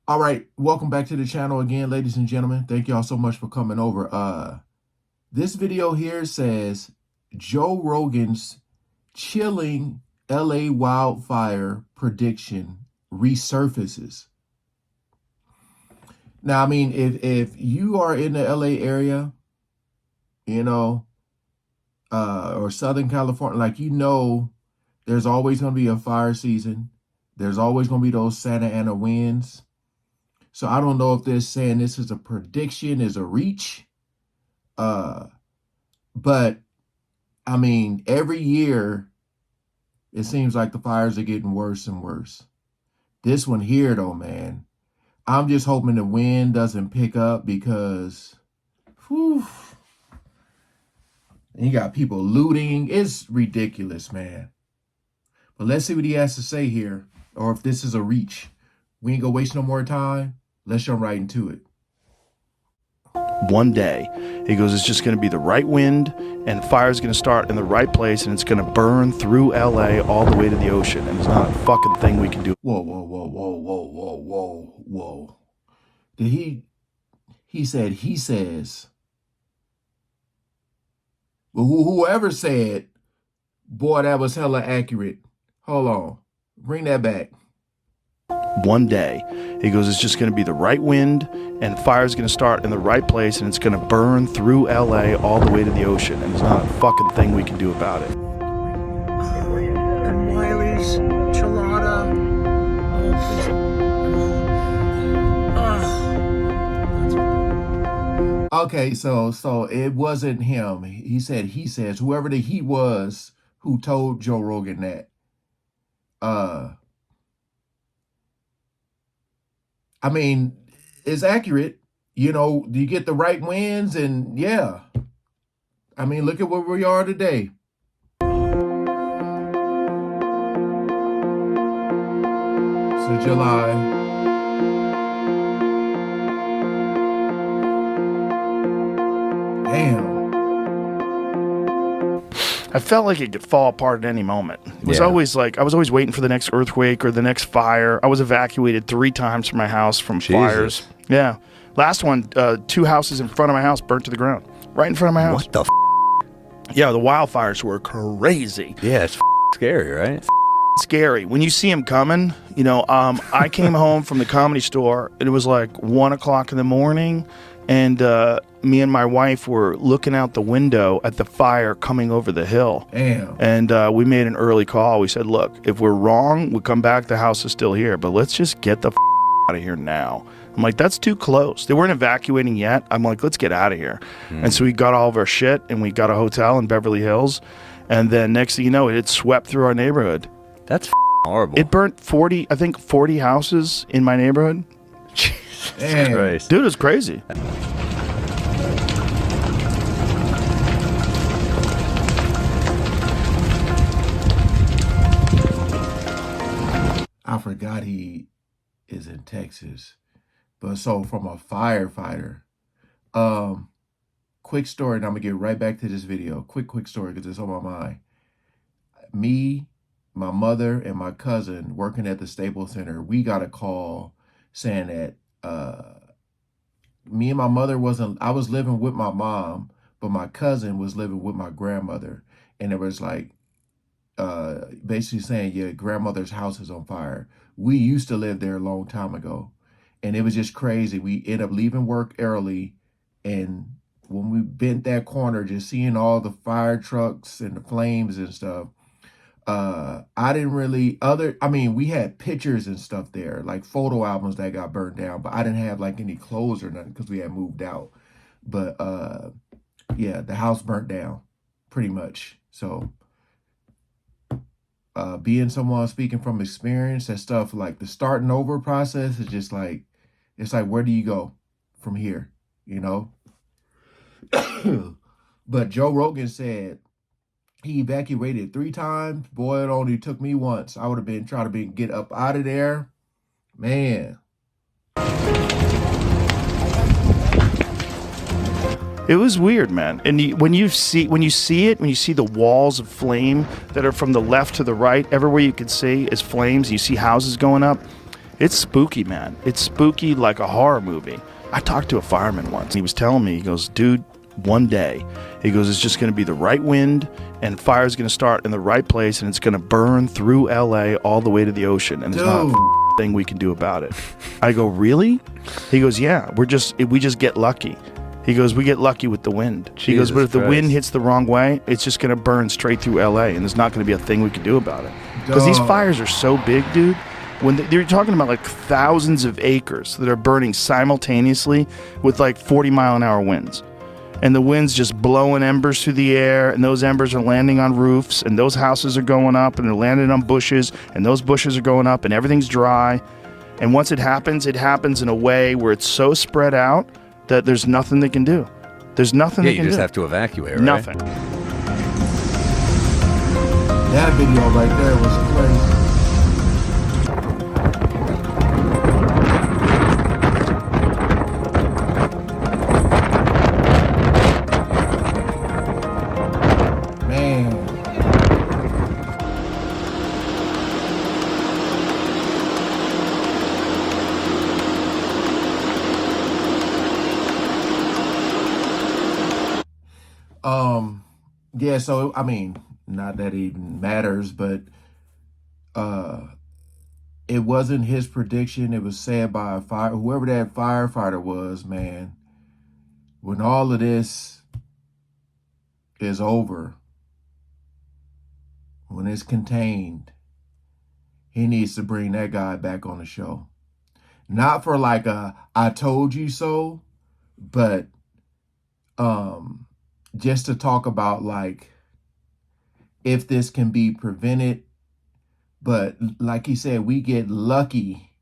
All right, welcome back to the channel again, ladies and gentlemen. Thank y'all so much for coming over. This video here says Joe Rogan's chilling LA wildfire prediction resurfaces. Now, I mean, if you are in the LA area, you know, or Southern California, like there's always gonna be a fire season. There's always gonna be those Santa Ana winds. So I don't know if they're saying this is a prediction, is a reach. But I mean, every year it seems like the fires are getting worse and worse. This one here though, man, I'm just hoping the wind doesn't pick up because whew, you got people looting. It's ridiculous, man. But let's see what he has to say here, or if this is a reach. We ain't gonna waste no more time. Let's jump right into it. One day, he goes, it's just going to be the right wind, and the fire's going to start in the right place, and it's going to burn through LA all the way to the ocean, and there's not a fucking thing we can do. Whoa, whoa, whoa, whoa, whoa, whoa, whoa, whoa. Did he says. Well, whoever said, boy, that was hella accurate. Hold on. Bring that back. One day, he goes, it's just going to be the right wind, and the fire's going to start in the right place, and it's going to burn through LA all the way to the ocean, and there's not a fucking thing we can do about it. And Wiley's Chilada. Okay, so it wasn't him. He says, whoever the he was who told Joe Rogan that. I mean, it's accurate. You know, you get the right winds, and yeah. I mean, look at where we are today. So July. Damn. I felt like it could fall apart at any moment. It was always like, I was always waiting for the next earthquake or the next fire. I was evacuated 3 times from my house from fires. Yeah. Last one, 2 houses in front of my house burnt to the ground. Right in front of my house. What the f? Yeah, the wildfires were crazy. Yeah, it's scary, right? Scary. When you see them coming, you know, I came home from the Comedy Store, and it was like 1 o'clock in the morning, and me and my wife were looking out the window at the fire coming over the hill. Damn. And we made an early call. We said, look, if we're wrong, we'll come back. The house is still here, but let's just get the out of here now. I'm like, that's too close. They weren't evacuating yet. I'm like, let's get out of here. And so we got all of our shit, and we got a hotel in Beverly Hills. And then next thing you know, it swept through our neighborhood. That's horrible. It burnt 40 houses in my neighborhood. Jesus Damn. Christ. Dude, it was crazy. I forgot he is in Texas. But so from a firefighter, quick story, and I'm gonna get right back to this video. Quick story, because it's on my mind. Me, my mother, and my cousin working at the Staples Center, we got a call saying that me and my mother I was living with my mom, but my cousin was living with my grandmother. And it was like, basically saying your grandmother's house is on fire. We used to live there a long time ago, and it was just crazy. We ended up leaving work early, and when we bent that corner, just seeing all the fire trucks and the flames and stuff, I didn't really we had pictures and stuff there, like photo albums that got burned down, but I didn't have like any clothes or nothing because we had moved out. But yeah, the house burnt down pretty much. So being someone speaking from experience, that stuff, like the starting over process is just like, it's like, where do you go from here, you know? But Joe Rogan said he evacuated 3 times. Boy, it only took me once. I would have been trying to get up out of there. Man. It was weird, man. And when you see the walls of flame that are from the left to the right, everywhere you can see is flames. You see houses going up. It's spooky, man. It's spooky like a horror movie. I talked to a fireman once. He was telling me, he goes, dude, one day, he goes, it's just going to be the right wind and fire's going to start in the right place and it's going to burn through LA all the way to the ocean. And there's not a thing we can do about it. I go, really? He goes, yeah, we just get lucky. He goes, we get lucky with the wind. He goes, but if the wind hits the wrong way, it's just going to burn straight through LA and there's not going to be a thing we can do about it. Because these fires are so big, dude. When they're talking about like thousands of acres that are burning simultaneously with like 40-mile-an-hour winds. And the wind's just blowing embers through the air, and those embers are landing on roofs, and those houses are going up, and they're landing on bushes, and those bushes are going up, and everything's dry. And once it happens in a way where it's so spread out that there's nothing they can do. There's nothing they can do. You just have to evacuate, right? Nothing. That video right there was crazy. Yeah, so I mean, not that it even matters, but it wasn't his prediction. It was said by whoever that firefighter was, man. When all of this is over, when it's contained, he needs to bring that guy back on the show. Not for like a I told you so, but just to talk about like if this can be prevented. But like he said, we get lucky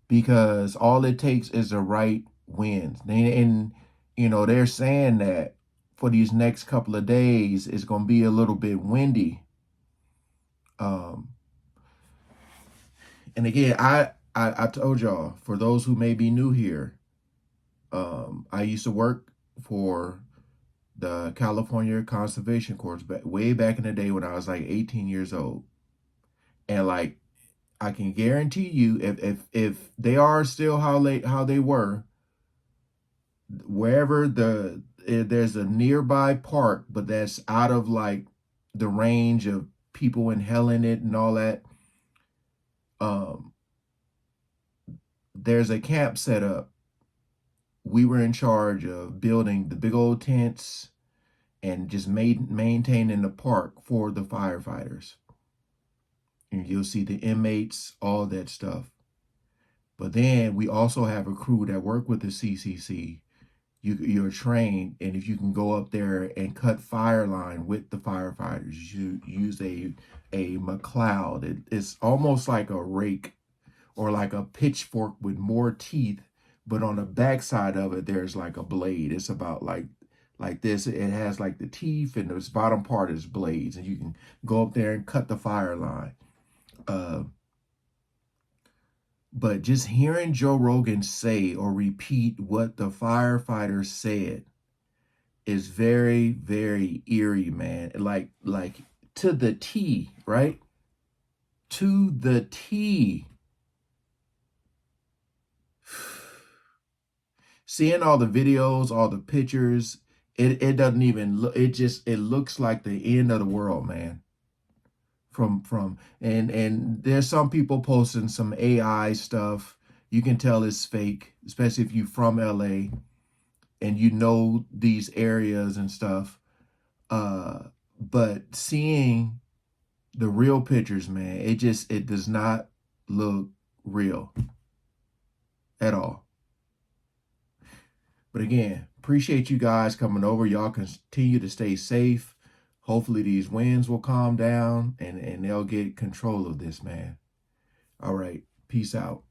because all it takes is the right winds. And you know, they're saying that for these next couple of days, it's going to be a little bit windy. And again, I told y'all, for those who may be new here, I used to work for the California Conservation Corps way back in the day when I was like 18 years old. And like, I can guarantee you, if they are still how they were, wherever there's a nearby park, but that's out of like the range of people inhaling it and all that, there's a camp set up. We were in charge of building the big old tents and just maintaining the park for the firefighters. And you'll see the inmates, all that stuff. But then we also have a crew that work with the CCC. You're trained, and if you can go up there and cut fire line with the firefighters, you use a McLeod. It's almost like a rake or like a pitchfork with more teeth, but on the backside of it, there's like a blade. It's about like this. It has like the teeth, and the bottom part is blades, and you can go up there and cut the fire line. But just hearing Joe Rogan say or repeat what the firefighter said is very, very eerie, man. Like to the T, right? To the T. Seeing all the videos, all the pictures, it doesn't even look, it looks like the end of the world, man. And there's some people posting some AI stuff. You can tell it's fake, especially if you're from LA and you know these areas and stuff. But seeing the real pictures, man, it does not look real at all. But again, appreciate you guys coming over. Y'all continue to stay safe. Hopefully these winds will calm down and they'll get control of this, man. All right. Peace out.